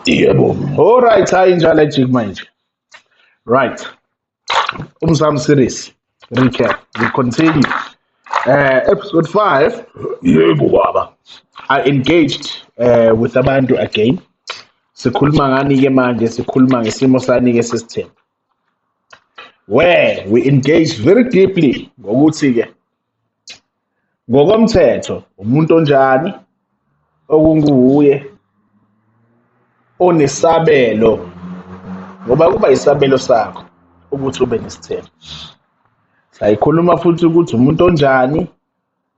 Yebo. All right, hayi njalo ejik manje. Right. Umzam series. Recap. We continue. Episode 5, Yebo baba. I engaged with abantu again. Sikhuluma ngani-ke manje, sikhuluma ngesimo sani-ke sesithembu. Where we engaged very deeply ngokuthi-ke ngokomthetho umuntu onjani okunguye onesabelo ngoba kuba isabelo sakho ukuthi ube nesithembu. Sayikhuluma futhi ukuthi umuntu onjani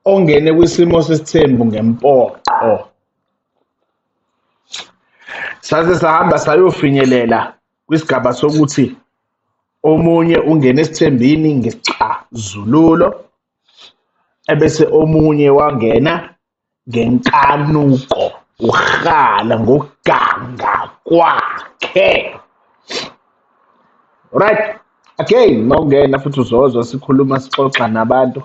ongene kwisimo sesithembu ngempoqo. Saze sahamba sayofinyelela kwisigaba sokuthi omunye ungena esithembini ngesixazululo ebese omunye wangena ngenkanuko, uhala ngoganga kwakhe. Right. Again, mawungena futhi uzozwa sikhuluma sixoxa nabantu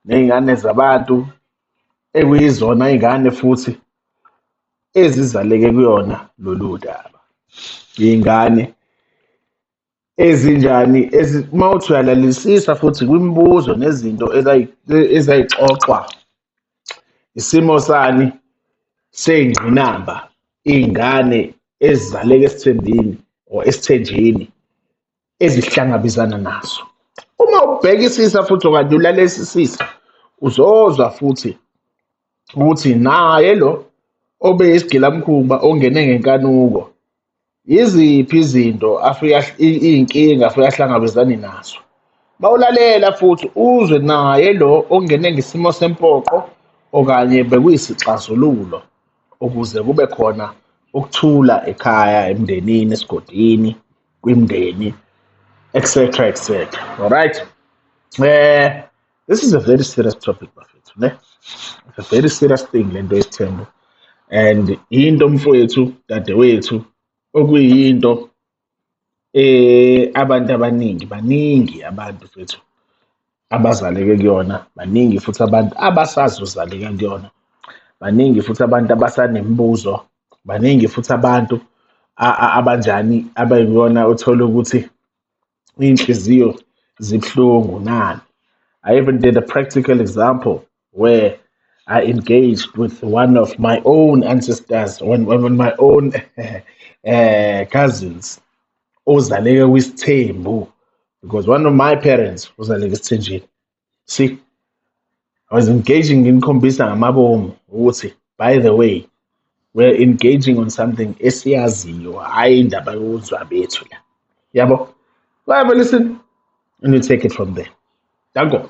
ney'ngane zabantu ekuyizona iy'ngane futhi ezizaleke kuyona lolu daba. Iy'ngane ezinjani uma uthi uyalalisisa futhi kwimibuzo nezinto ezayixoxwa isimo sani sey'ngqinamba iy'ngane ezizaleke esithembini or esithenjini ezihlangabezana nazo. Uma ubhekisisa futhi okanye ulalesisisa uzozwa futhi ukuthi naye lo obeyisigilamkhuba ongene ngenkanuko yiziphi izinto iy'nkinga afike ahlangabezane nazo. Bawulalela futhi uzwe naye lo ongene ngesimo sempoqo okanye bekuyisixazululo ukuze kube khona ukuthula ekhaya, emndenini, esigodini, kwimndeni, etc. etc. All right. This is a very serious topic, bafethu, ne? It's a very serious thing lento yesithembu and into mfowethu, dadewethu, okuyinto abantu baningi abantu fethu abazaleke kuyona, baningi futhi abantu abasazozaleka kuyona, baningi futhi abantu abasanemibuzo, baningi futhi abantu abanjani abayibona uthola ukuthi iy'nhliziyo zibuhlungu nani. I even did a practical example where I engaged with one of my own ancestors, one my own cousins, ozaleke kwisithembu, because one of my parents uzaleke esithenjini. See, I was engaging ngimkhombisa ngamabomu ukuthi, by the way, we're engaging on something esiyaziyo, hhayi indaba yokuzwa bethu la. Yabo? Whatever, listen, and you take it from there. Danko.